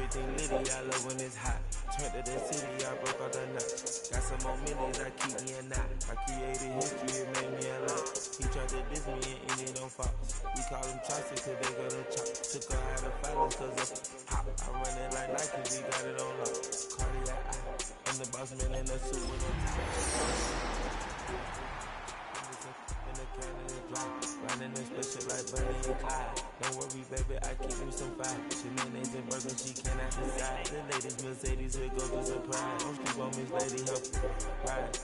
Everything litty, I love when it's hot. Turned to the city, I broke all the nuts. Got some more millions, I keep me a knot. I created history, it made me a lot. He tried to diss me and ended on Fox. We call him Chaucer, cause they go to chop. Took her out of violence, cause of pop. I run it like Nike, we got it on lock. Cardiac eye, I'm the boss man in a suit with no tie. Running this special like Bunny and Clyde. Don't worry, baby, I keep you some fire. Shenanigans and burgers, she cannot decide. The latest Mercedes, here goes the surprise. Don't sleep on Miss Lady, help ride.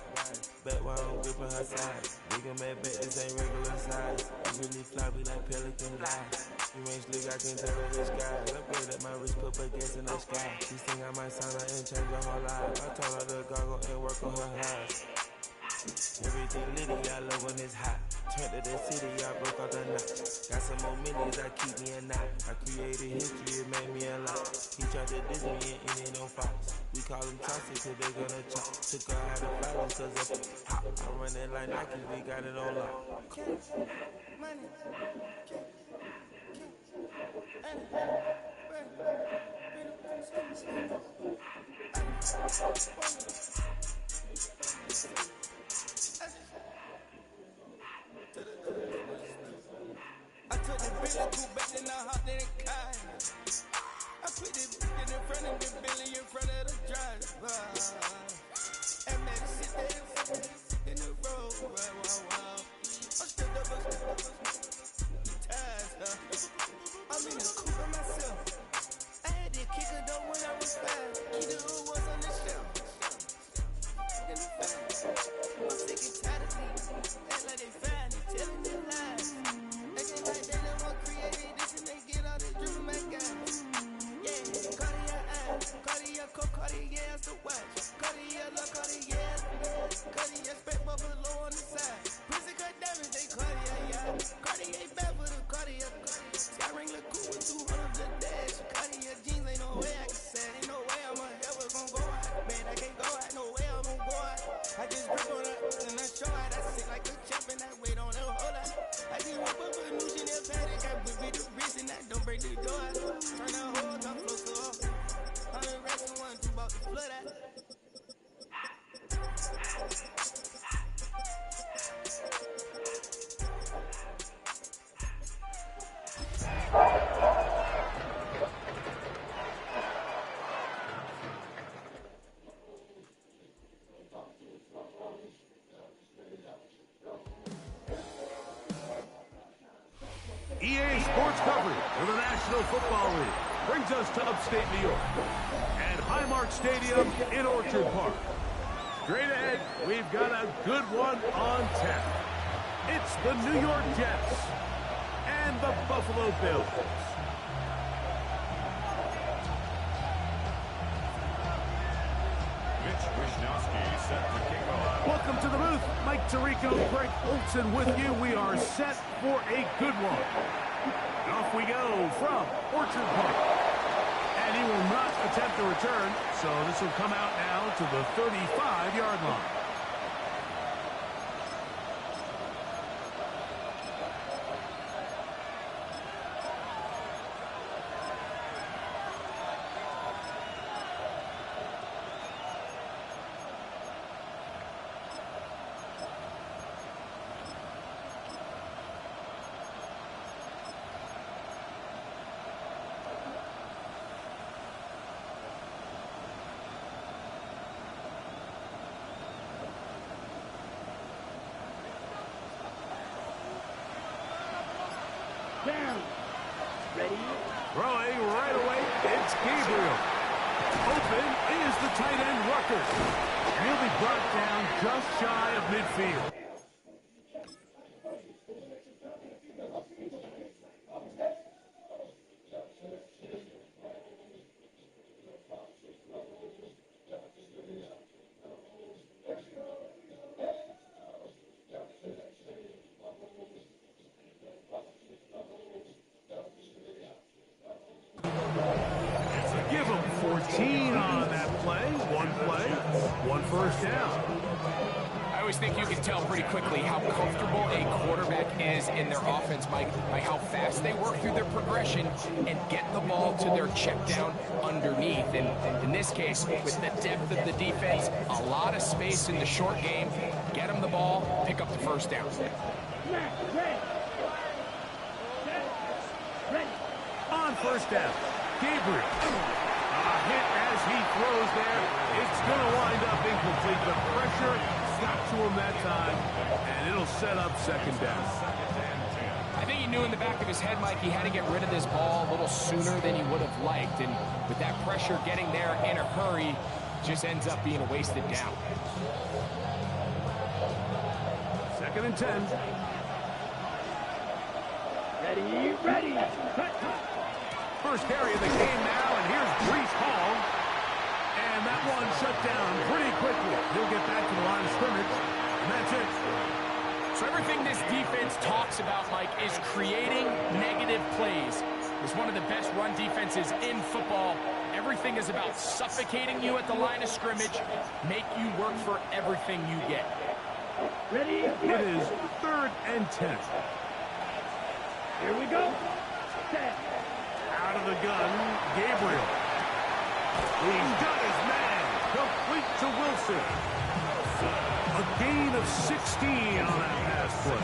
Bet while I'm gripping her side. Nigga mad bet, this ain't regular size. You really floppy like Pelican lies. You ain't slick, I can tell her the sky. Upgrade at my wrist, put her gas in the sky. She think I might sign her and change her whole life. I told her to goggle and work on her eyes. Everything litty, I love when it's hot. Turned to the city, I broke all the nuts. Got some more millions, I keep me a knot. I created history, it made me a lot. He tried to diss me and ended on Fox. We call him Chaucer, cause they gonna chop. Took her out of violence, cause of pop. I run it like Nike, we got it on lock. Money, I took the Billy cool back, then I hopped in the car. I put the in front of the Billy in front of the driver. And man, sit there in the road. I'm still double ties. I'm in the coupe by myself. I had to kick her though when I was 5. Keep the old ones on the shelf. In the back. I'm sick and tired of these. Act like they fine and telling their lies. Acting like they don't want creative this and they get all this drip my guys. Yeah, Cartier eyes, Cartier coke, Cartier as the watch. Cartier look, Cartier, Cartier spec bubble low on the side. Prison cut diamonds, they Cartier, yeah. Cartier bad for the Cartier. Sky ring look cool with 200 the dash. Cartier jeans, ain't no way I can say. Ain't no way I'm ever gonna go out. Man, I can't go out, no way I'm gonna go out. I just grip on her and I show out. I sit like a champ and I wait on her whole lot. I just whip up a new Chanel paddock. I whip with the wrist and I don't break the door out. Turn the whole top closer up. 100 racks and 1, 2 about to flood out. EA Sports coverage of the National Football League brings us to upstate New York and Highmark Stadium in Orchard Park. Straight ahead, we've got a good one on tap. It's the New York Jets and the Buffalo Bills. Welcome to the booth. Mike Tirico, Greg Olson with you. We are set for a good one. And off we go from Orchard Park. And he will not attempt a return, so this will come out now to the 35-yard line. Down. Ready? Throwing right away, it's Gabriel. Open is the tight end Rucker. And he'll be brought down just shy of midfield. Give him 14 on that play. One first down. I always think you can tell pretty quickly how comfortable a quarterback is in their offense, Mike, by how fast they work through their progression and get the ball to their check down underneath. And in this case, with the depth of the defense, a lot of space in the short game, get them the ball, pick up the first down. On first down, Gabriel. A hit as he throws there. It's going to wind up incomplete. The pressure got to him that time, and it'll set up second down. I think he knew in the back of his head, Mike, he had to get rid of this ball a little sooner than he would have liked. And with that pressure getting there in a hurry, just ends up being a wasted down. 2nd and 10. Ready. First carry of the game now, and here's Breece Hall. And that one shut down pretty quickly. He'll get back to the line of scrimmage, and that's it. So everything this defense talks about, Mike, is creating negative plays. It's one of the best run defenses in football. Everything is about suffocating you at the line of scrimmage, make you work for everything you get. Ready? It is 3rd and 10. Here we go. Set. Out of the gun, Gabriel. He's got his man. Complete to Wilson. A gain of 16 on that pass play.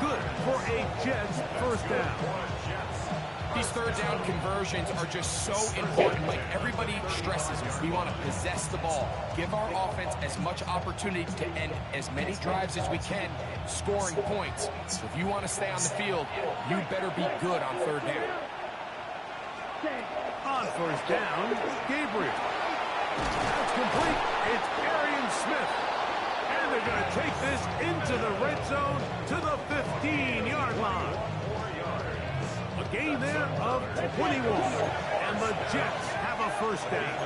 Good for a Jets first down. These third down conversions are just so important. Like everybody stresses, we want to possess the ball, give our offense as much opportunity to end as many drives as we can, scoring points. So if you want to stay on the field, you better be good on third down. On first down, Gabriel. That's complete. It's Arian Smith. And they're going to take this into the red zone to the 15-yard line. A gain there of 21. And the Jets have a first down.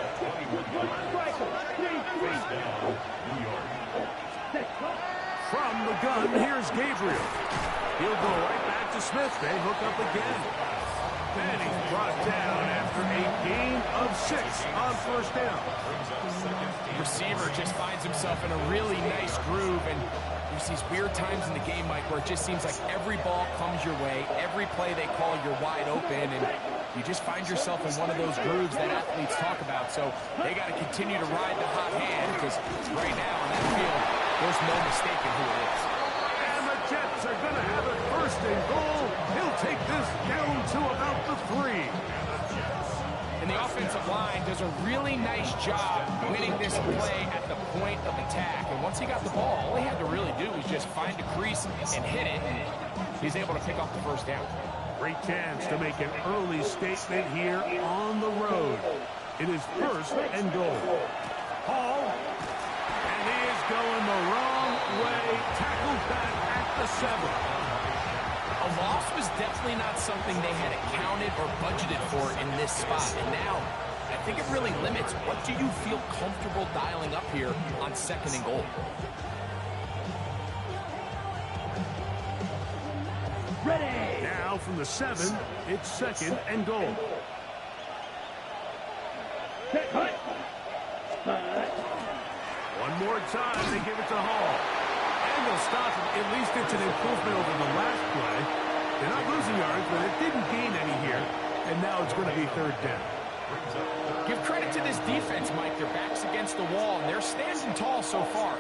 From the gun, here's Gabriel. He'll go right back to Smith. They hook up again. And he's brought down after a gain of 6 on first down. Receiver just finds himself in a really nice groove, and there's these weird times in the game, Mike, where it just seems like every ball comes your way, every play they call, you're wide open, and you just find yourself in one of those grooves that athletes talk about. So they got to continue to ride the hot hand, because right now on that field, there's no mistaking who it is. And the Jets are going to have it 1st and goal. He'll take this down to about the 3. And the offensive line does a really nice job winning this play at the point of attack. And once he got the ball, all he had to really do was just find a crease and hit it. And he's able to pick up the first down. Great chance to make an early statement here on the road. It is 1st and goal. Hall, and he is going the wrong way. Tackled back at the 7. A loss was definitely not something they had accounted or budgeted for in this spot. And now, I think it really limits what do you feel comfortable dialing up here on 2nd and goal. Ready. Now from the 7, it's 2nd and goal. One more time, they give it to Hall. And they'll stop him. At least it's an improvement over the last play. They're not losing yards, but it didn't gain any here. And now it's going to be 3rd down. Give credit to this defense, Mike. Their back's against the wall, and they're standing tall so far.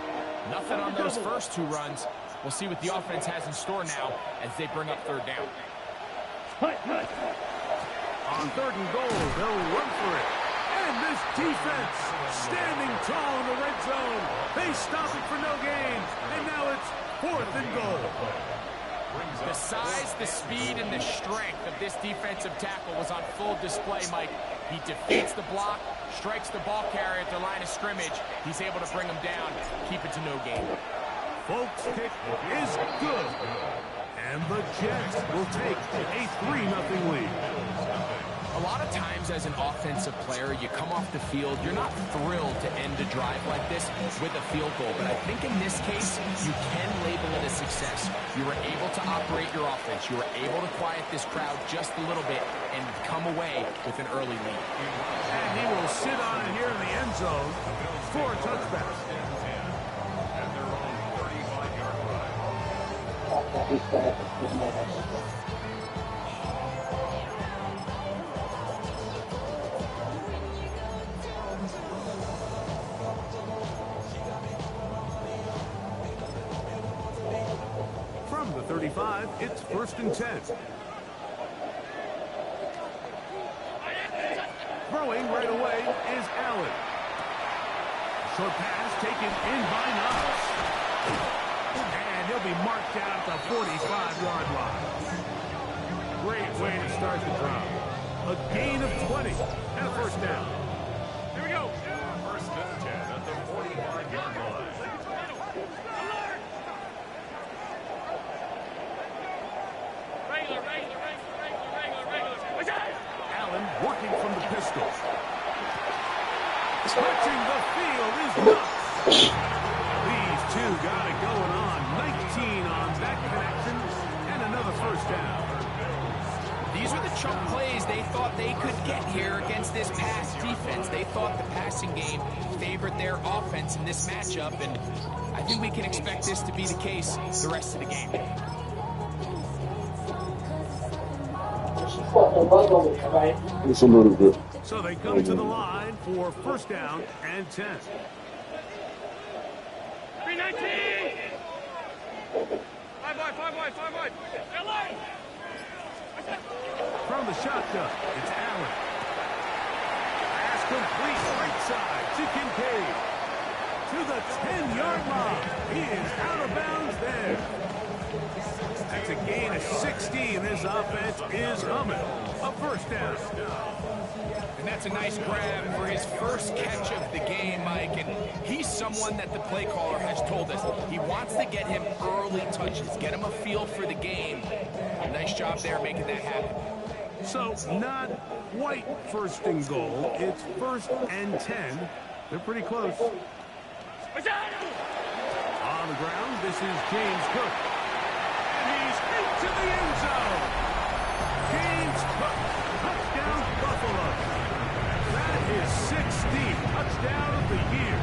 Nothing on those first 2 runs. We'll see what the offense has in store now as they bring up 3rd down. On 3rd and goal, they'll run for it. And this defense standing tall in the red zone. They stop it for no gain. And now it's 4th and goal. The size, the speed, and the strength of this defensive tackle was on full display, Mike. He defeats the block, strikes the ball carrier at the line of scrimmage. He's able to bring him down, keep it to no gain. Folks' kick is good. And the Jets will take a 3-0 lead. A lot of times as an offensive player, you come off the field, you're not thrilled to end a drive like this with a field goal. But I think in this case, you can label it a success. You were able to operate your offense. You were able to quiet this crowd just a little bit and come away with an early lead. And he will sit on it here in the end zone for a touchback. 45, it's 1st and 10. Throwing right away is Allen. Short pass taken in by Knox. And he'll be marked down at the 45-yard line. Great way to start the drive. A gain of 20 and a 1st down. Here we go. 1st and 10 at the 45-yard line. Allen working from the pistol. Touching the field is Knox. These two got it going on. 19 on that connection and another 1st down. These were the chunk plays they thought they could get here against this pass defense. They thought the passing game favored their offense in this matchup, and I think we can expect this to be the case the rest of the game. It's a little bit. So they come to the line for 1st down and 10. 319. 5 wide. From the shotgun, it's Allen. Pass complete right side to Kincaid. To the 10-yard line. He is out of bounds there. That's a gain of 16. This offense is humming. A 1st down. And that's a nice grab for his first catch of the game, Mike. And he's someone that the play caller has told us he wants to get him early touches, get him a feel for the game. Nice job there making that happen. So not quite 1st and goal. It's 1st and 10. They're pretty close. On the ground, this is James Cook. And he's into the end zone. James Cook, touchdown Buffalo. That is 16th touchdown of the year.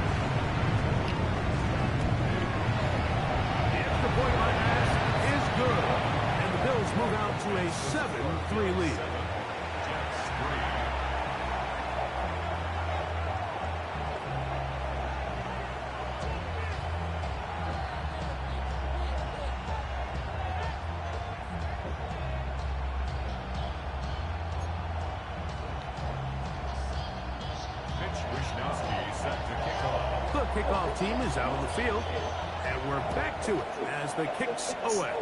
The extra point by pass is good. And the Bills move out to a 7-3 lead. The kickoff team is out on the field, and we're back to it as the kicks away.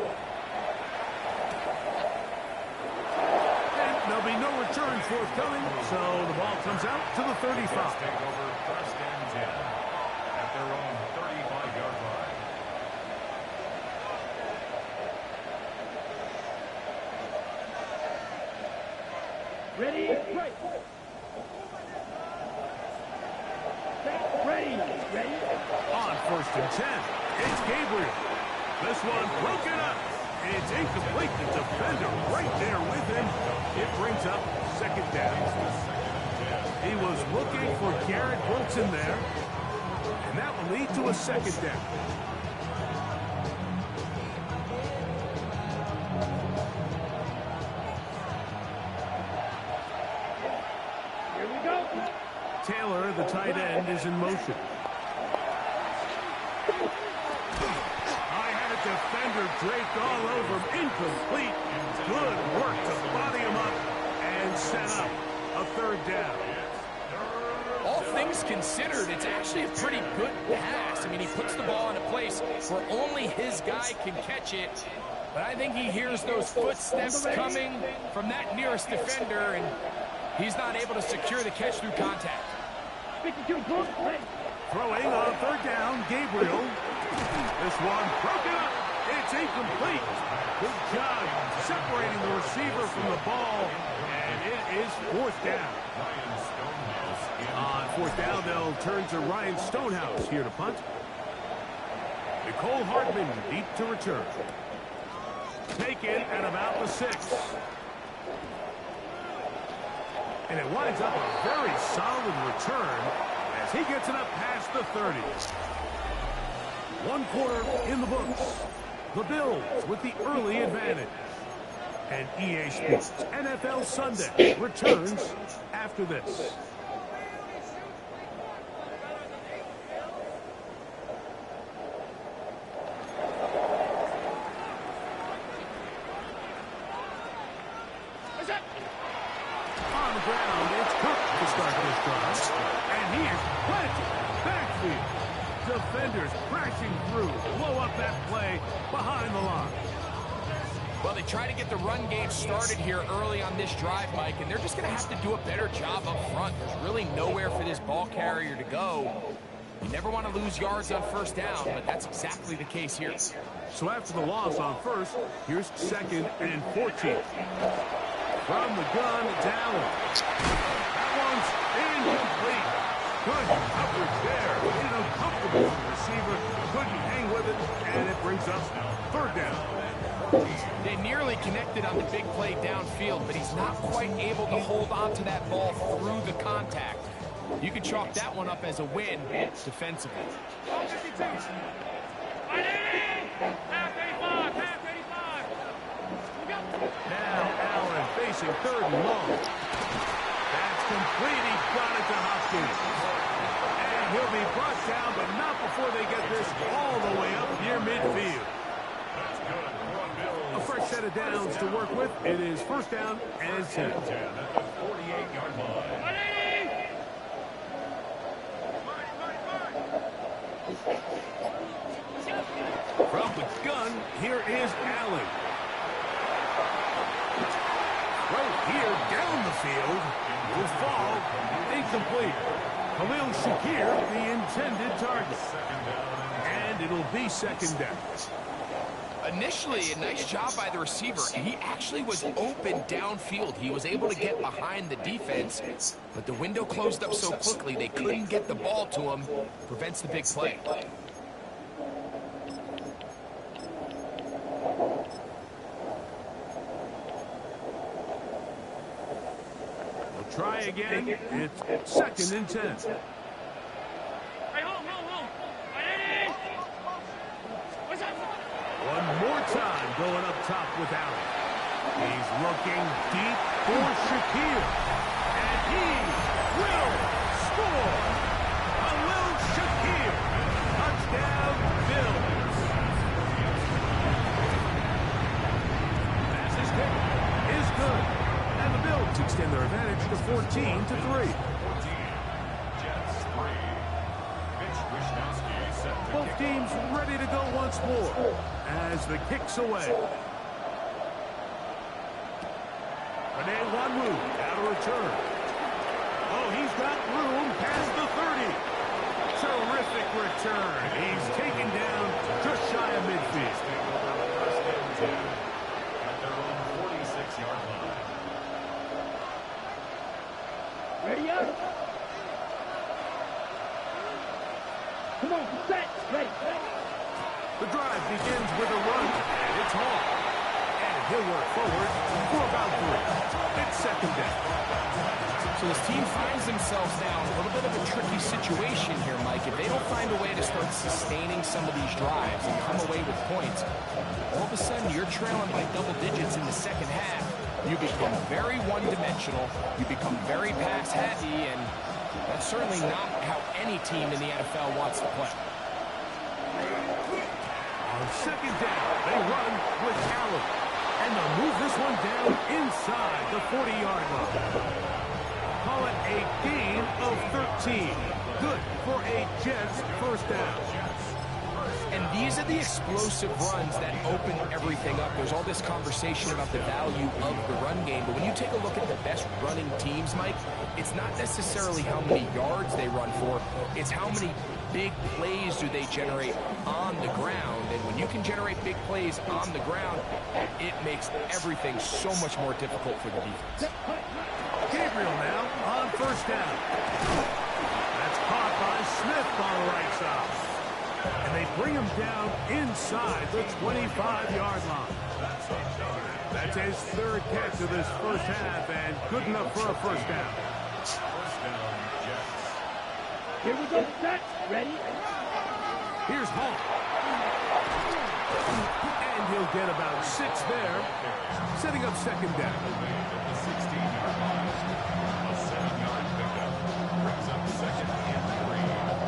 And there'll be no return forthcoming, so the ball comes out to the 35. Take over 1st and 10 at their own 35-yard line. Ready, right. Ready. On 1st and 10, it's Gabriel. This one broken up. It's incomplete. The defender right there with him. It brings up 2nd down. He was looking for Garrett Brooks in there, and that will lead to a 2nd down. Here we go. Taylor, the tight end, is in motion. I had a defender draped all over him. Incomplete. Good work to body him up and set up a 3rd down. All things considered, it's actually a pretty good pass. I mean, he puts the ball in a place where only his guy can catch it. But I think he hears those footsteps coming from that nearest defender, and he's not able to secure the catch through contact. 52 Brooks, ready. Throwing on 3rd down, Gabriel. This one broken up. It's incomplete. Good job separating the receiver from the ball, and it is 4th down. On 4th down, they'll turn to Ryan Stonehouse here to punt. Nicole Hartman deep to return. Taken at about the 6. And it winds up a very solid return as he gets it up past the 30. 1 quarter in the books. The Bills with the early advantage. And EA Sports NFL Sunday returns after this. tries. And he is planted backfield. Defenders crashing through. Blow up that play behind the line. Well, they try to get the run game started here early on this drive, Mike, and they're just going to have to do a better job up front. There's really nowhere for this ball carrier to go. You never want to lose yards on first down, but that's exactly the case here. So after the loss on first, here's 2nd and 14. From the gun, down. That one's incomplete. Good coverage there. An uncomfortable receiver. Couldn't hang with it, and it brings up 3rd down. They nearly connected on the big play downfield, but he's not quite able to hold on to that ball through the contact. You can chalk that one up as a win defensively. Now Allen facing 3rd and long. That's complete. He got it to Hopkins. And he'll be brought down, but not before they get this all the way up near midfield. A fresh set of downs to work with. It is 1st down and 10. At the 48-yard line. From the gun, here is Allen. Right here, down the field, will fall, incomplete. Khalil Shakir, the intended target. And it'll be 2nd down. Initially, a nice job by the receiver. He actually was open downfield. He was able to get behind the defense, but the window closed up so quickly they couldn't get the ball to him. Prevents the big play. We'll try again. It's 2nd and 10. One more time going up top with Allen. He's looking deep for Shakir. And he will score. Khalil Shakir. Touchdown, Bills. Pass is kicked. Is good. And the Bills extend their advantage to 14-3. Both teams ready to go once more as the kick's away. Rene Wanwu out of return. Oh, he's got room past the 30. Terrific return. He's taken down just shy of midfield. At their own 46-yard line. Ready up. Come on, set, ready. The drive begins with a run, and it's Hall. And he'll work forward for about 3. It's 2nd down. So this team finds themselves now in a little bit of a tricky situation here, Mike. If they don't find a way to start sustaining some of these drives and come away with points, all of a sudden you're trailing by double digits in the 2nd half. You become very one-dimensional. You become very pass-heavy, and that's certainly not how any team in the NFL wants to play. On 2nd down, they run with Allen. And they'll move this one down inside the 40-yard line. Call it a gain of 13. Good for a Jets 1st down. And these are the explosive runs that open everything up. There's all this conversation about the value of the run game, but when you take a look at the best running teams, Mike, it's not necessarily how many yards they run for, it's how many big plays do they generate on the ground. And when you can generate big plays on the ground, it makes everything so much more difficult for the defense. Gabriel now on 1st down. That's caught by Smith on the right side. And they bring him down inside the 25-yard line. That's his 3rd catch of this 1st half, and good enough for a 1st down. Here we go, set, ready. Here's Hall. And he'll get about 6 there, setting up 2nd down. The 16-yard line. A 7-yard pickup brings up 2nd and 3.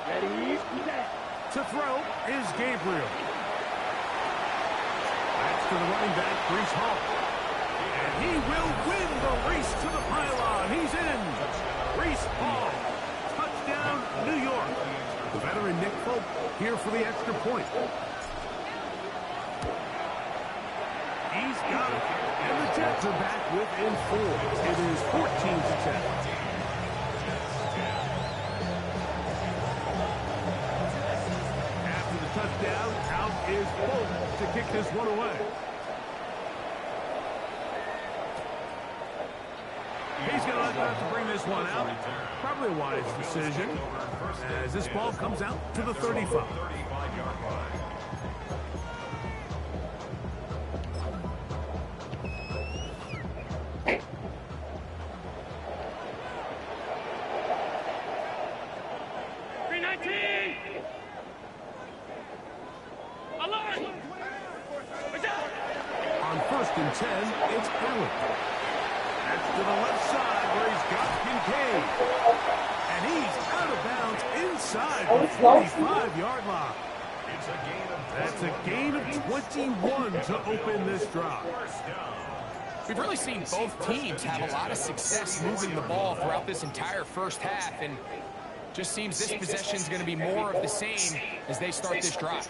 Ready, set. To throw is Gabriel. That's to the running back, Brees Hall. And he will win the race to the pylon. He's in. Brees Hall. Touchdown, New York. The veteran Nick Folk here for the extra point. He's got it. And the Jets are back within 4. It is 14-10. After the touchdown, out is Folk to kick this one away. He's going to let out to bring this one out. Probably a wise decision as this ball comes out to the 35. On 1st and 10, it's Allen. That's to the left side where he's got Kincaid. And he's out of bounds inside the 45-yard line. That's a gain of 21 to open this drive. We've really seen both teams have a lot of success moving the ball throughout this entire first half, and just seems this possession is going to be more of the same as they start this drive.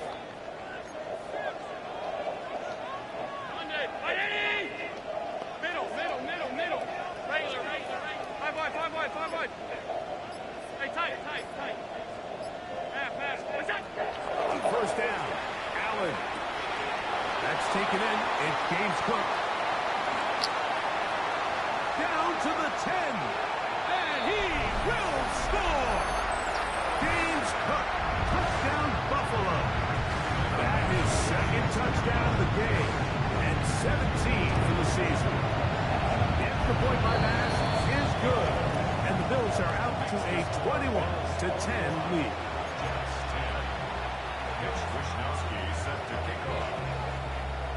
First down, Allen. That's taken in. It's James Cook. Down to the 10. And he will score. James Cook. Touchdown, Buffalo. That is second touchdown of the game. And 17 for the season. The extra point by Bass is good. And the Bills are out to a 21-10 lead.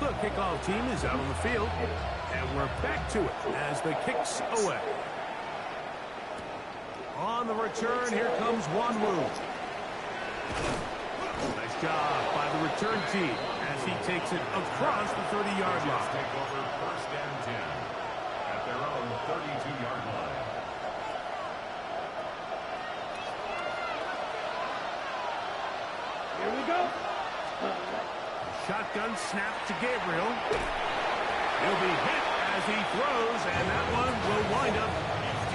The kickoff team is out on the field, and we're back to it as the kicks away. On the return, here comes Wanwu. Nice job by the return team as he takes it across the 30-yard line. Take over 1st and 10 at their own 32-yard line. Here we go. Shotgun snap to Gabriel. He'll be hit as he throws, and that one will wind up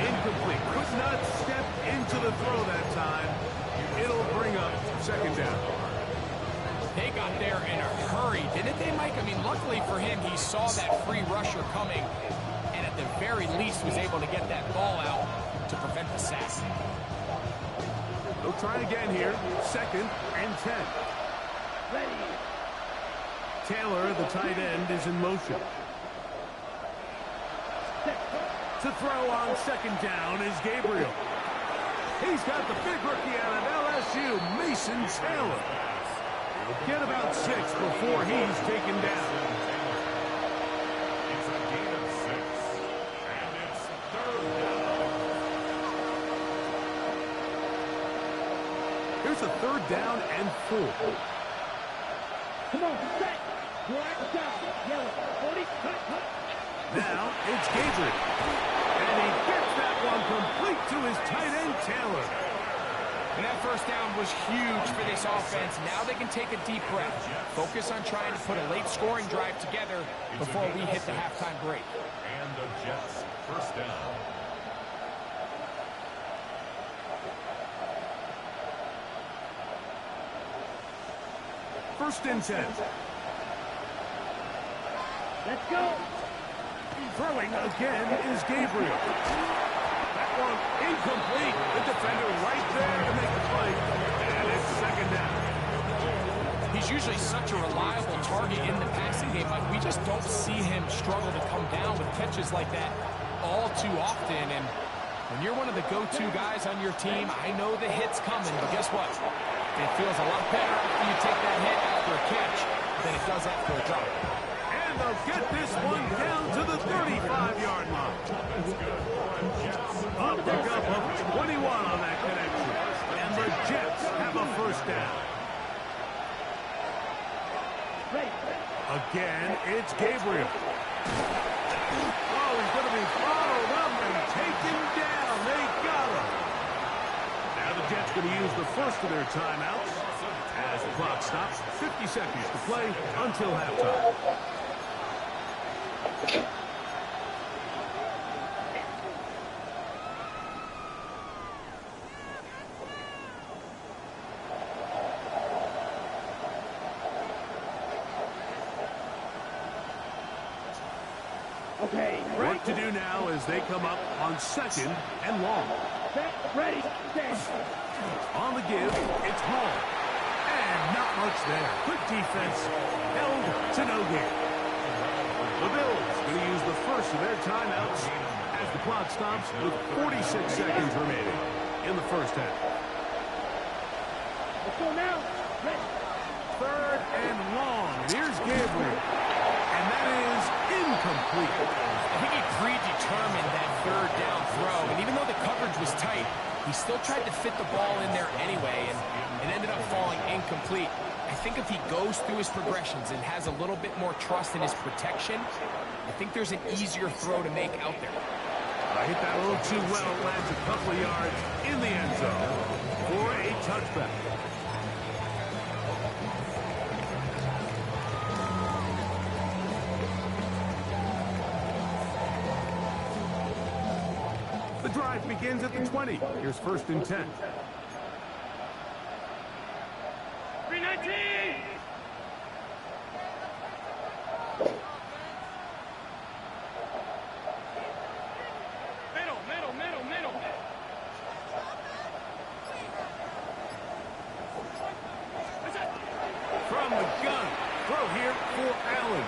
incomplete. Could not step into the throw that time. It'll bring up 2nd down. They got there in a hurry, didn't they, Mike? I mean, luckily for him, he saw that free rusher coming, and at the very least was able to get that ball out to prevent the sack. They'll try again here. 2nd and 10. Ready. Taylor, the tight end, is in motion. To throw on 2nd down is Gabriel. He's got the big rookie out of LSU, Mason Taylor. He'll get about 6 before he's taken down. It's a gain of 6, and it's 3rd down. Here's a 3rd down and 4. Come on, set. Black down. Yellow. 40. Cut, cut. Now it's Gabriel. And he gets that one complete to his tight end, Taylor. And that first down was huge for this offense. Now they can take a deep breath. Focus on trying to put a late scoring drive together before we hit the halftime break. And the Jets 1st down. First and 10. Let's go. Throwing again is Gabriel. That one incomplete. The defender right there to make the play. And it's 2nd down. He's usually such a reliable target in the passing game. Like, we just don't see him struggle to come down with catches like that all too often. And when you're one of the go-to guys on your team, I know the hit's coming, but guess what? It feels a lot better after you take that hit after a catch than it does after a drop. And they'll get this one down to the 35-yard line. A pickup of 21 on that connection. And the Jets have a 1st down. Again, it's Gabriel. Oh, he's going to be followed up and taken down. They got him. Now the Jets going to use the first of their timeouts as the clock stops. 50 seconds to play until halftime. What to do now as they come up on second and long. Ready, stand. On the give, it's Hall. And not much there. Good defense. Held to no gain. The Bills going to use the first of their timeouts as the clock stops with 46 seconds remaining in the first half. Let's go now. Ready. Third and long. And here's Gabriel. And that is incomplete. I think he predetermined that third down throw, and even though the coverage was tight, he still tried to fit the ball in there anyway, and it ended up falling incomplete. I think if he goes through his progressions and has a little bit more trust in his protection, I think there's an easier throw to make out there. I hit that a little too well. Lands a couple of yards in the end zone for a touchback. The drive begins at the 20. Here's first and 10. 319. Middle. From the gun. Throw here for Allen.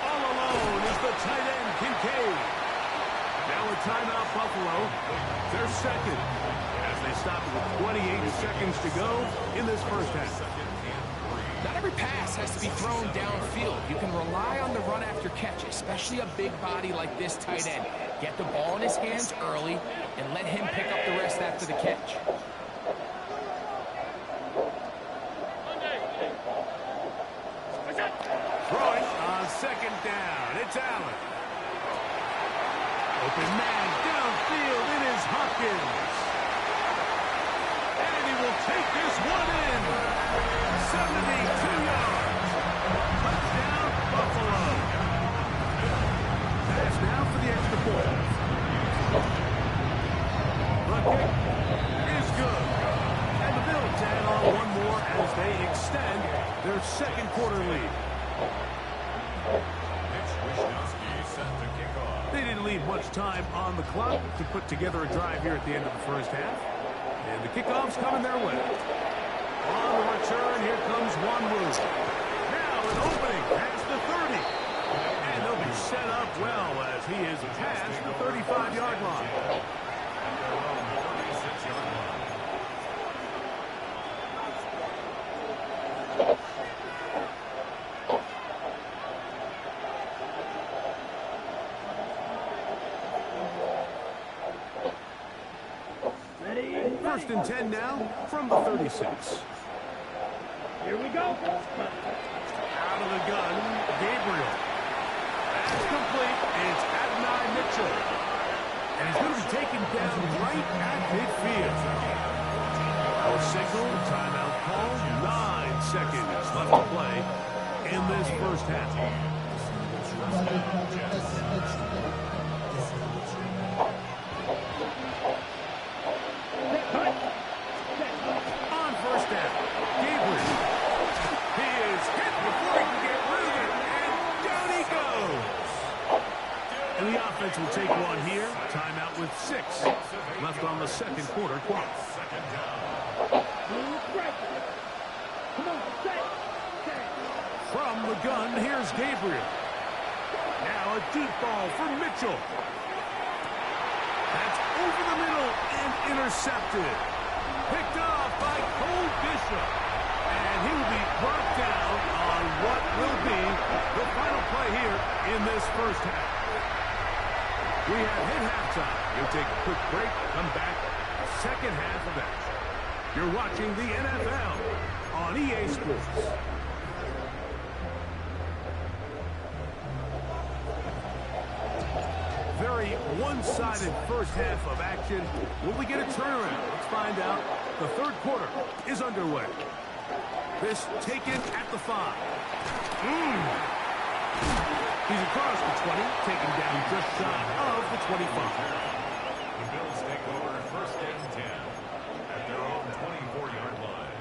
All alone is the tight end, Kincaid. Now a timeout, Buffalo. Their second as they stop with 28 seconds to go in this first half. Not every pass has to be thrown downfield. You can rely on the run after catch, especially a big body like this tight end. Get the ball in his hands early and let him pick up the rest after the catch. Throwing on second down. It's Allen. Open man downfield. It is Hopkins. And he will take this one in. 72 yards. Touchdown, Buffalo. Pass now for the extra point. The kick is good. And the Bills add on one more as they extend their second quarter lead. They didn't leave much time on the clock to put together a drive here at the end of the first half. And the kickoff's coming their way. On the return, here comes Wanwu. Now an opening past the 30. And they'll be set up well as he is past the 35-yard line. First and 10 now from the 36. Here we go. Out of the gun, Gabriel. That's complete. It's Adonai Mitchell. And he's going to be taken down right at midfield. Our signal, timeout call, 9 seconds left to play in this first half. On first down, Gabriel. He is hit before he can get rid of it, and down he goes. And the offense will take one here. Timeout with 6 left on the second quarter clock. From the gun, here's Gabriel. Now a deep ball for Mitchell. That's over the middle and intercepted. Picked off by Cole Bishop. And he will be brought down on what will be the final play here in this first half. We have hit halftime. We'll take a quick break, come back, second half of action. You're watching the NFL on EA Sports. very one-sided first half of action. Will we get a turnaround? Let's find out. The third quarter is underway. This taken at the 5. He's across the 20, taken down just shy of the 25. The Bills take over first and 10 at their own 24-yard line.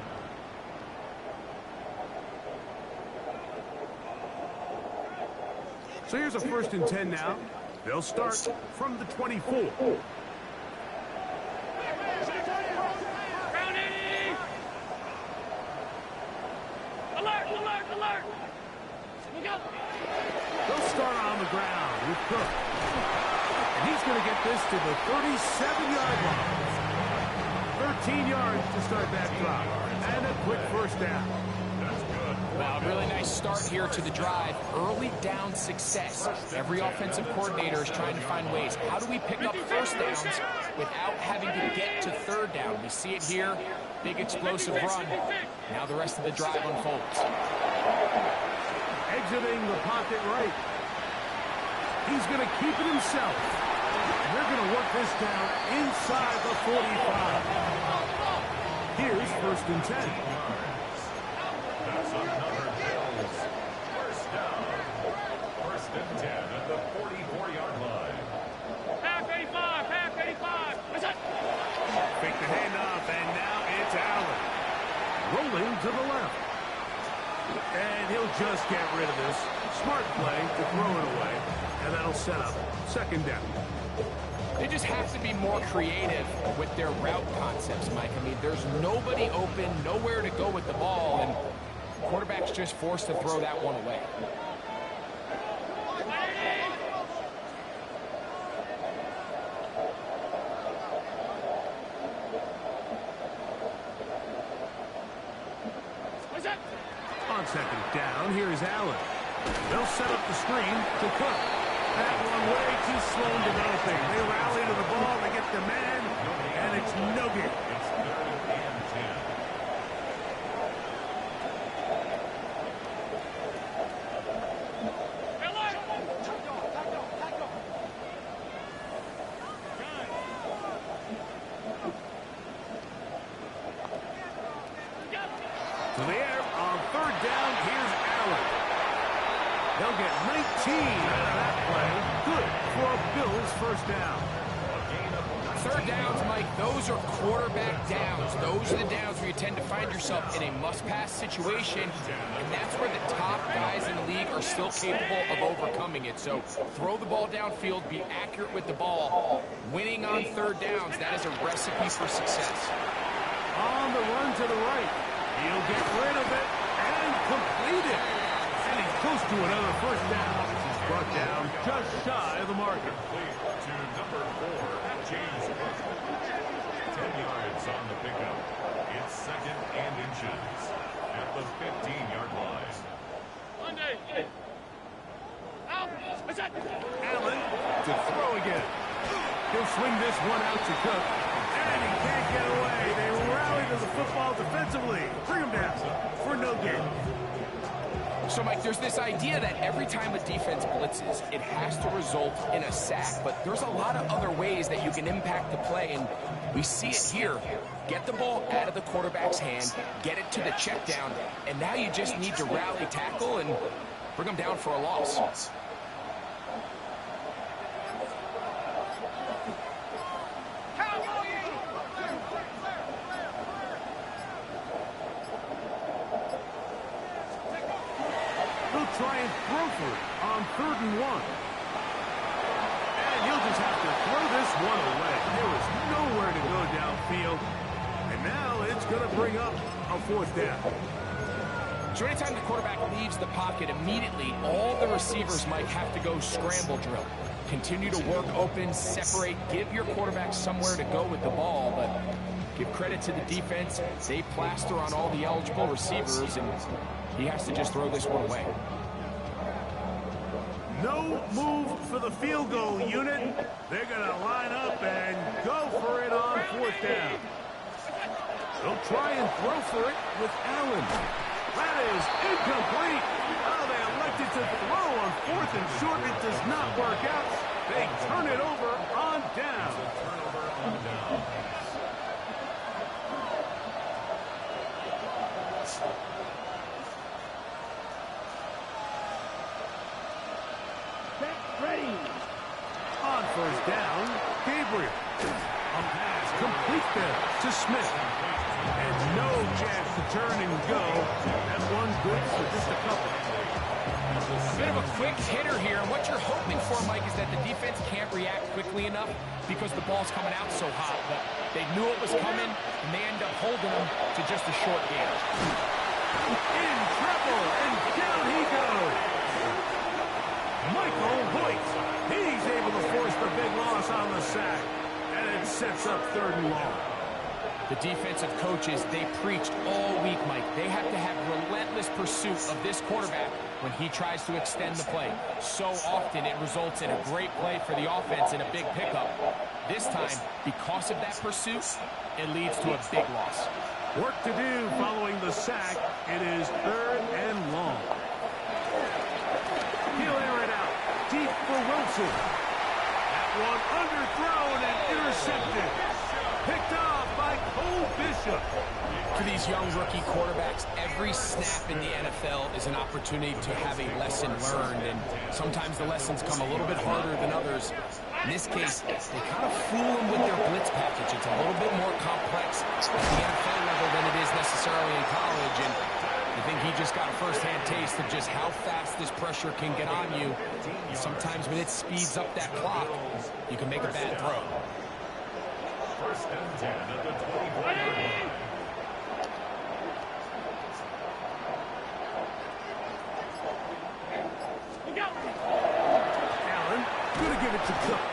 So here's a first and 10 now. They'll start from the 24. Alert, alert, alert! Look out! They'll start on the ground with Cook. And he's going to get this to the 37-yard line. 13 yards to start that drive. And a quick first down. That's good. Well, a really nice start here to the drive. Early down success. Every offensive coordinator is trying to find ways. How do we pick up first downs without having to get to third down? We see it here. Big explosive run. Now the rest of the drive unfolds. Exiting the pocket right. He's going to keep it himself. They're going to work this down inside the 45. Here's first and 10. That's another Bills. First down. First and 10 at the 44-yard line. Half 85, half 85. What's that? Fake the handoff, and now it's Allen. Rolling to the left. And he'll just get rid of this. Smart play to throw it away. And that'll set up second down. They just have to be more creative with their route concepts, Mike. I mean, there's nobody open, nowhere to go with the ball, and the quarterback's just forced to throw that one away. On second down, here's Allen. They'll set up the screen to Cook. That one way too slow in developing. They rally to the ball, they get the man, and it's no good. It's third and 10. To the air on third down, here's Allen. They'll get 19 out of that play. Good for a Bills first down. Third downs, Mike, those are quarterback downs. Those are the downs where you tend to find yourself in a must-pass situation, and that's where the top guys in the league are still capable of overcoming it. So throw the ball downfield, be accurate with the ball. Winning on third downs, that is a recipe for success. On the run to the right. He'll get rid of it and complete it. And he's close to another first down. Brought down just shy of the marker. Complete to number 4, James Cook. 10 yards on the pickup. It's second and inches at the 15-yard line. Allen to throw again. He'll swing this one out to Cook. And he can't get away. They rally to the football defensively. Bring him down for no gain. So, Mike, there's this idea that every time a defense blitzes, it has to result in a sack. But there's a lot of other ways that you can impact the play, and we see it here. Get the ball out of the quarterback's hand, get it to the check down, and now you just need to rally tackle and bring them down for a loss. Try and throw for it on 3rd and 1. And he'll just have to throw this one away. There was nowhere to go downfield. And now it's going to bring up a 4th down. So anytime the quarterback leaves the pocket, immediately all the receivers might have to go scramble drill. Continue to work open, separate, give your quarterback somewhere to go with the ball, but give credit to the defense. They plaster on all the eligible receivers, and he has to just throw this one away. No move for the field goal unit. They're going to line up and go for it on 4th down. They'll try and throw for it with Allen. That is incomplete. Oh, they elected to throw on 4th and short. It does not work out. They turn it over on down. Turnover on down. Set, ready. On first down, Gabriel. A pass complete there to Smith. And no chance to turn and go. That one good for just a couple. A bit of a quick hitter here, and what you're hoping for, Mike, is that the defense can't react quickly enough because the ball's coming out so hot. But they knew it was coming, and they end up holding them to just a short game. In trouble, and down he goes. Michael Hoyt. He's able to force the big loss on the sack, and it sets up 3rd and long. The defensive coaches, they preached all week, Mike. They have to have relentless pursuit of this quarterback when he tries to extend the play. So often it results in a great play for the offense and a big pickup. This time, because of that pursuit, it leads to a big loss. Work to do following the sack. It is 3rd and long. He'll air it out. Deep for Wilson. That one underthrown and intercepted. Picked off by Cole Bishop. For these young rookie quarterbacks, every snap in the NFL is an opportunity to have a lesson learned, and sometimes the lessons come a little bit harder than others. In this case, they kind of fool them with their blitz package. It's a little bit more complex at the NFL level than it is necessarily in college, and I think he just got a first-hand taste of just how fast this pressure can get on you. And sometimes when it speeds up that clock, you can make a bad throw. 1st and 10 at the 24-yard line. Allen, gonna give it to Cook.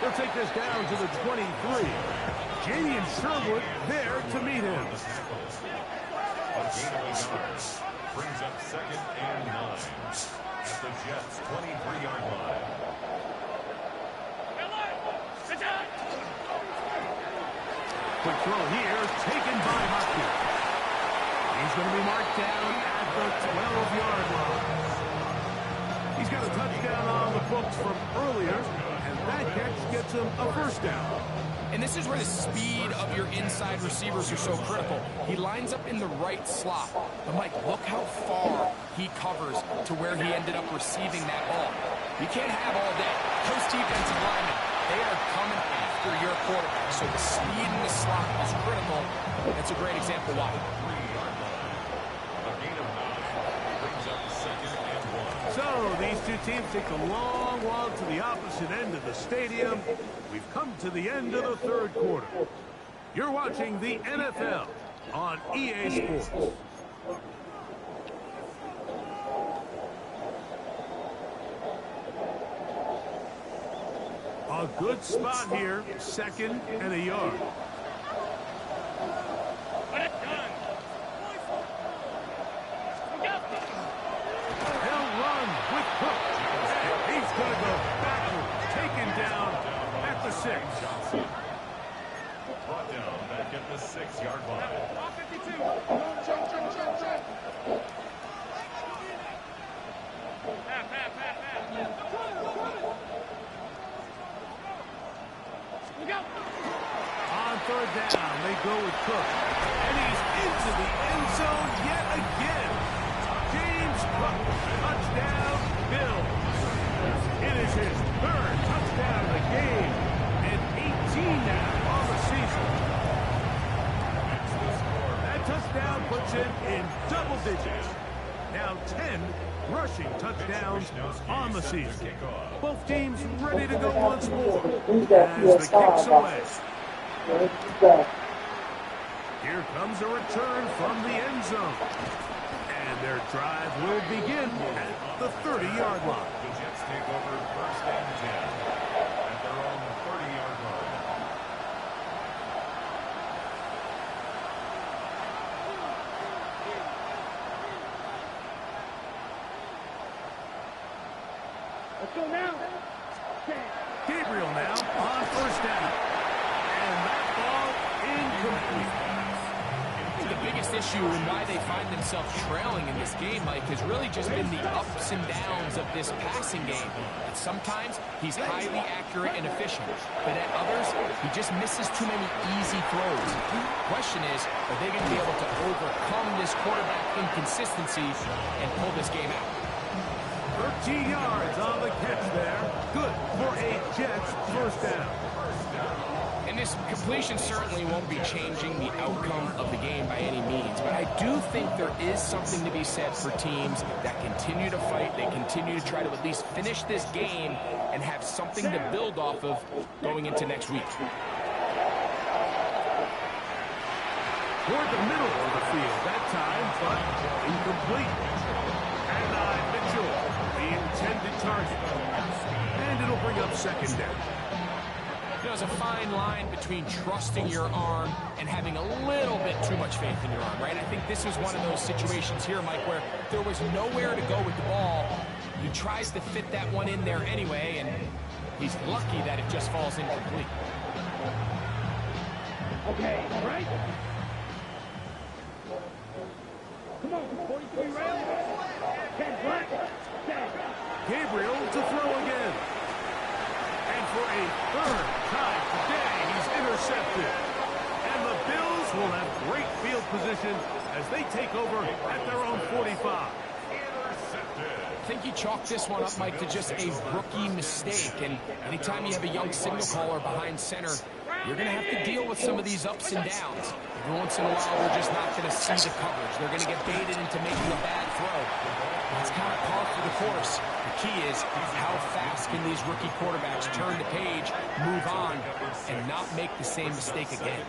They'll take this down to the 23. Jadian Sherwood there to meet him. A gain of 8 yards. Brings up 2nd and 9 at the Jets' 23-yard line. Quick throw here, taken by Hopkins. He's going to be marked down at the 12-yard line. He's got a touchdown on the books from earlier, and that catch gets him a 1st down. And this is where the speed of your inside receivers are so critical. He lines up in the right slot. But, Mike, look how far he covers to where he ended up receiving that ball. You can't have all day. Those defensive linemen, they are coming after your quarterback. So the speed in the slot is critical. That's a great example why. 3-yard line. A gain of 9. Brings up 2nd and 1. So these two teams take a long walk to the opposite end of the stadium. We've come to the end of the 3rd quarter. You're watching the NFL on EA Sports. A good spot here, 2nd and a yard. They'll run with Cook. And he's going to go backwards, taken down at the 6. Brought down back at the 6-yard line. On 3rd down, they go with Cook. And he's into the end zone yet again. James Cook, touchdown, Bills. It is his 3rd touchdown of the game, and 18 now on the season. That touchdown puts him in double digits. Now 10 rushing touchdowns on the season. Both teams ready to go once more as the kick's away. Here comes a return from the end zone. And their drive will begin at the 30-yard line. The Jets take over 1st and 10 at their own 30-yard line. Let's go now. Gabriel now on 1st down. And that ball incomplete. the biggest issue and why they find themselves trailing in this game, Mike, has really just been the ups and downs of this passing game. And sometimes he's highly accurate and efficient, but at others, he just misses too many easy throws. The question is, are they going to be able to overcome this quarterback inconsistency and pull this game out? 13 yards on the catch there. Good for a Jets first down. And this completion certainly won't be changing the outcome of the game by any means, but I do think there is something to be said for teams that continue to fight, they continue to try to at least finish this game and have something to build off of going into next week. Toward the middle of the field that time, but incomplete. And Mitchell, the intended target. And it'll bring up second down. There's a fine line between trusting your arm and having a little bit too much faith in your arm, right? I think this is one of those situations here, Mike, where there was nowhere to go with the ball. He tries to fit that one in there anyway, and he's lucky that it just falls incomplete. Okay, right? Come on, 43 rounds. 10 black. Gabriel to throw again. And for a third time today, he's intercepted. And the Bills will have great field position as they take over at their own 45. I think he chalked this one up, Mike, to just a rookie mistake. And anytime you have a young signal caller behind center, you're going to have to deal with some of these ups and downs. Every once in a while, we're just not going to see the coverage. They're going to get baited into making a bad throw. That's kind of par for the course. The key is how fast can these rookie quarterbacks turn the page, move on, and not make the same mistake again.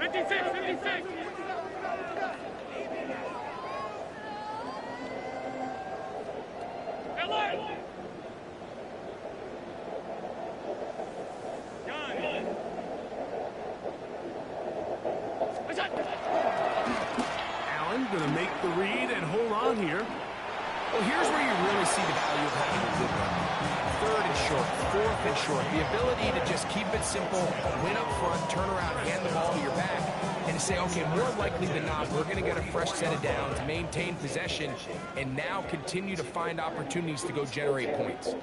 56. Allen going to make the read and hold on here. Well, here's where you really see the value of having a good run. Third and short, fourth and short. The ability to just keep it simple, win up front, turn around, hand the ball to your back, and say, okay, more likely than not, we're going to get a fresh set of downs, maintain possession, and now continue to find opportunities to go generate points.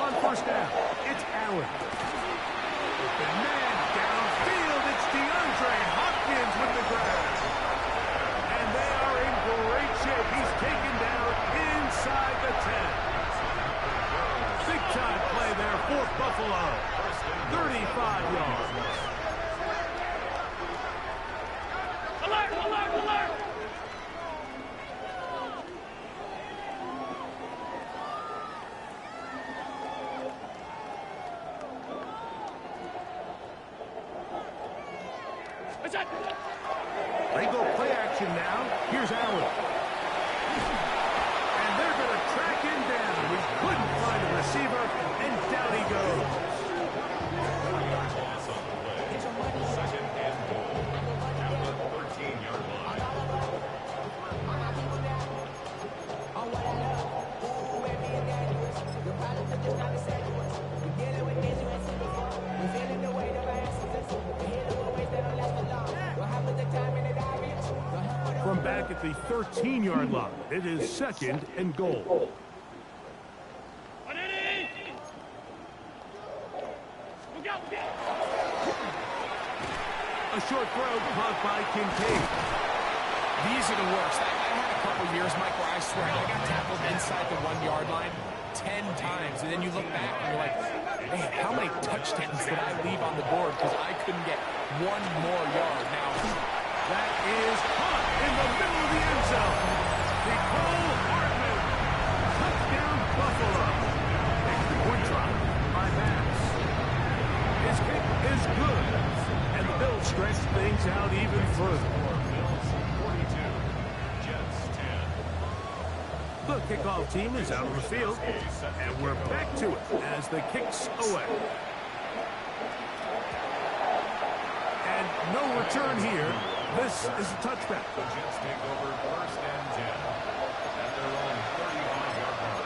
On first down, it's Allen. The man downfield, it's DeAndre Hopkins with the grab. And they are in great shape. He's taken down inside the 10. Big-time play there for Buffalo. 35 yards. Alert! They go play action now. Here's Allen. And they're going to track him down. He couldn't find a receiver, and down he goes. Toss on the way. Second and goal. At the 13-yard line. From back at the 13-yard line, it is second and goal. A short throw caught by Kincaid. These are the worst. I had a couple years, Mike, where I swear I got tackled inside the 1-yard line 10 times. And then you look back and you're like, man, how many touchdowns did I leave on the board because I couldn't get one more yard? Now, that is caught in the middle of the end zone. Nicole Hartman. Touchdown, Buffalo. Extra point try by Max. His kick is good. And the Bills stretch things out even further. Bills 42. Jets 10. The kickoff team is out on the field. And we're back to it as the kick's away. No return here. This is a touchback. The Jets take over 1st and 10 at their own 35-yard line.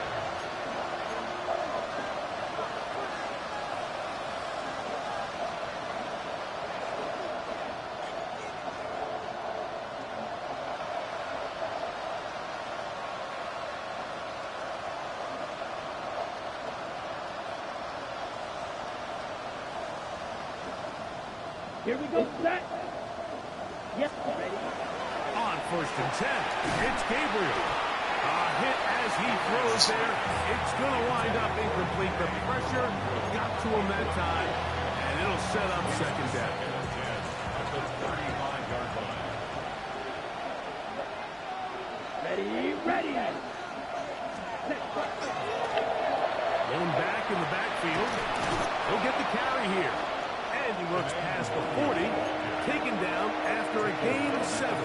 Here we go, set. Yes, ready. On 1st and 10, it's Gabriel. A hit as he throws there. It's going to wind up incomplete. The pressure got to him that time, and it'll set up 2nd down. At the 35-yard line. Ready, ready. Set. Going back in the backfield. He'll get the carry here. And he looks past the 40, taken down after a gain of 7.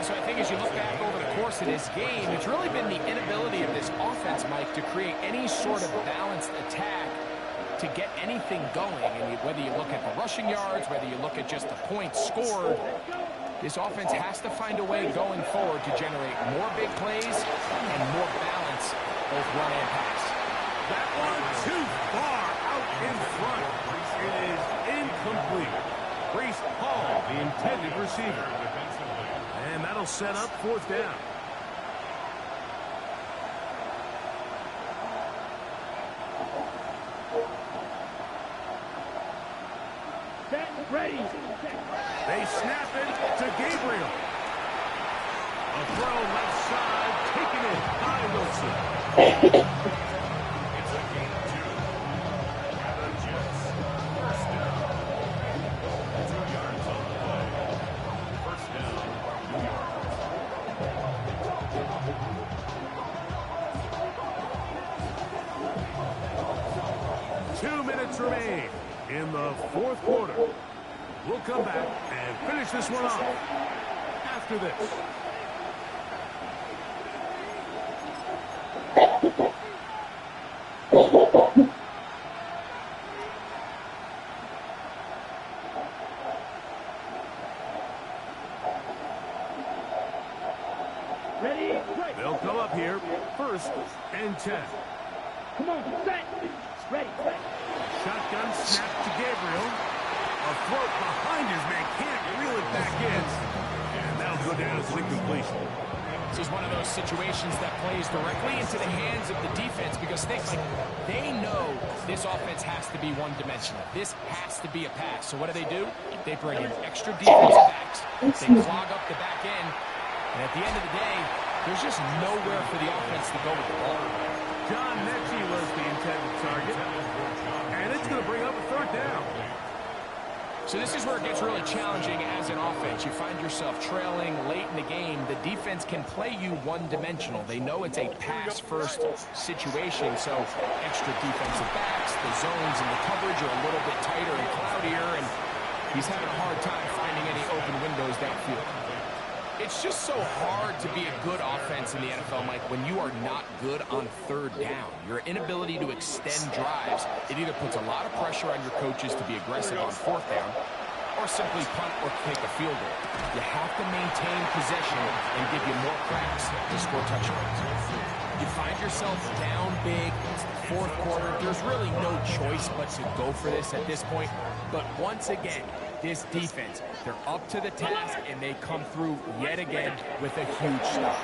So I think as you look back over the course of this game, it's really been the inability of this offense, Mike, to create any sort of balanced attack to get anything going. And whether you look at the rushing yards, whether you look at just the points scored, this offense has to find a way going forward to generate more big plays and more balance, both run and pass. That one too far out in front. It is incomplete. Breece Hall, the intended receiver. And that'll set up 4th down. Set, ready. They snap it to Gabriel. A throw left side, taken in by Wilson. It's a gain of 2. And the Jets, 1st down. 2 yards on the play. 1st down, 2 yards. 2 minutes remain in the 4th quarter. We'll come back and finish this one off after this. Ready, right. They'll come up here, 1st and 10. Come on, set. Ready, set. Shotgun snap to Gabriel. A throw behind his man, can't reel it back in. And that'll go down as an incompletion. This is one of those situations that plays directly into the hands of the defense because they know this offense has to be one-dimensional. This has to be a pass. So what do? They bring in extra defensive backs. They clog up the back end. And at the end of the day, there's just nowhere for the offense to go with the ball. John Mechie was the intended target. And it's going to bring up a 3rd down. So this is where it gets really challenging as an offense. You find yourself trailing late in the game. The defense can play you one-dimensional. They know it's a pass-first situation, so extra defensive backs, the zones and the coverage are a little bit tighter and cloudier, and he's having a hard time finding any open windows downfield. It's just so hard to be a good offense in the NFL, Mike, when you are not good on 3rd down. Your inability to extend drives, it either puts a lot of pressure on your coaches to be aggressive on 4th down or simply punt or take a field goal. You have to maintain possession and give you more cracks to score touchdowns. You find yourself down big. It's the 4th quarter. There's really no choice but to go for this at this point. But once again, this defense, they're up to the task, and they come through yet again with a huge stop.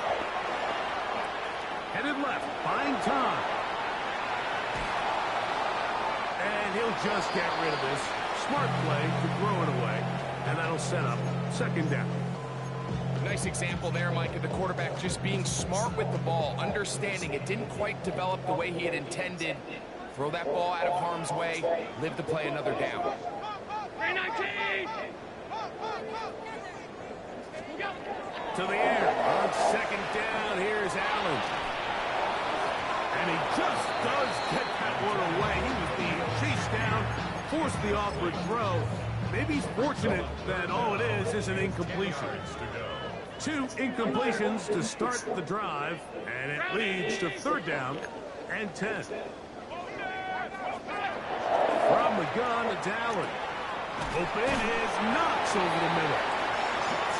Headed left, buying time. And he'll just get rid of this. Smart play to throw it away, and that'll set up 2nd down. Nice example there, Mike, of the quarterback just being smart with the ball, understanding it didn't quite develop the way he had intended. Throw that ball out of harm's way, live to play another down. To the air on 2nd down. Here's Allen. And he just does get that one away. He was being chased down, forced the awkward throw. Maybe he's fortunate that all it is an incompletion. 2 incompletions to start the drive, and it leads to 3rd down and 10. From the gun to Allen. Open is knocks over the middle.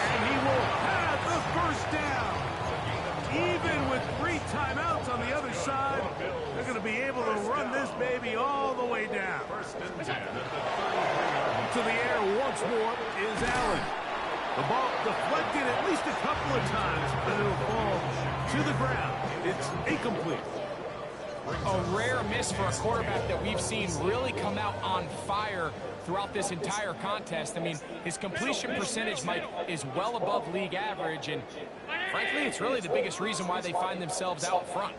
And he will have the first down. Even with 3 timeouts on the other side, they're going to be able to run this baby all the way down. To the air once more is Allen. The ball deflected at least a couple of times, but it'll fall to the ground. It's incomplete. A rare miss for a quarterback that we've seen really come out on fire throughout this entire contest. I mean, his completion percentage, Mike, is well above league average, and frankly, it's really the biggest reason why they find themselves out front.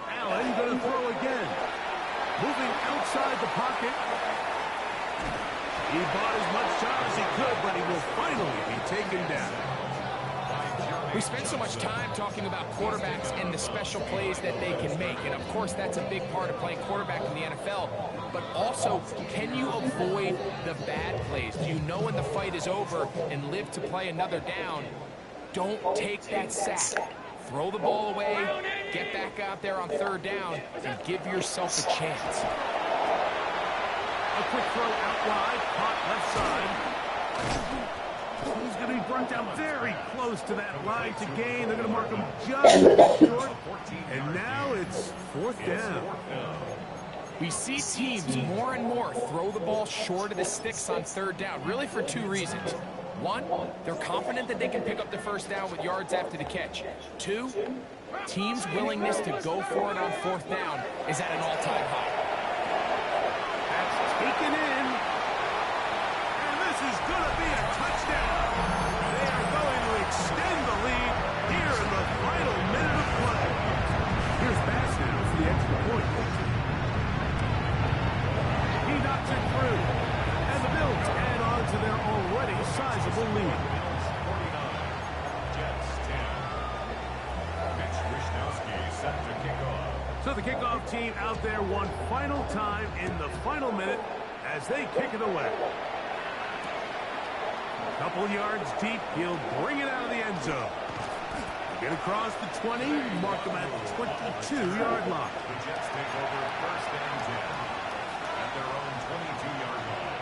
Allen going to throw again. Moving outside the pocket. He bought as much time as he could, but he will finally be taken down. We spend so much time talking about quarterbacks and the special plays that they can make. And, of course, that's a big part of playing quarterback in the NFL. But also, can you avoid the bad plays? Do you know when the fight is over and live to play another down? Don't take that sack. Throw the ball away, get back out there on 3rd down, and give yourself a chance. A quick throw out wide, caught left side. He's going to be brought down very close to that line to gain. They're going to mark him just short. And now it's 4th down. We see teams more and more throw the ball short of the sticks on 3rd down, really for 2 reasons. 1, they're confident that they can pick up the first down with yards after the catch. 2, teams' willingness to go for it on 4th down is at an all-time high. Taken in, and this is going to be a touchdown. They are going to extend the lead here in the final minute of play. Here's pass now for the extra point. He knocks it through, and the Bills add on to their already sizable lead. Jets 10. Mitch Wishnowsky set to kick off. So the kickoff team out there one final time in the final minute as they kick it away. A couple yards deep, he'll bring it out of the end zone. Get across the 20, mark them at the 22-yard line. The Jets take over 1st and 10 at their own 22-yard line.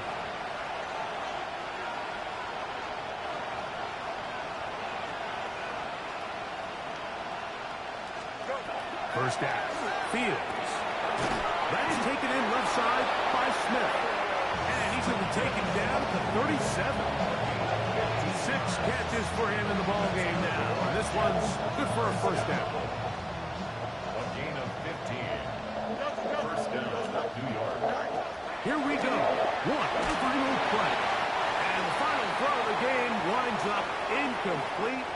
First down. Fields. That is taken in left side by Smith. And he's going to be taken down to 37. 6 catches for him in the ball game now. And this one's good for a first down. A gain of 15. First down, New York. Here we go. One final play. And the final throw of the game winds up incomplete.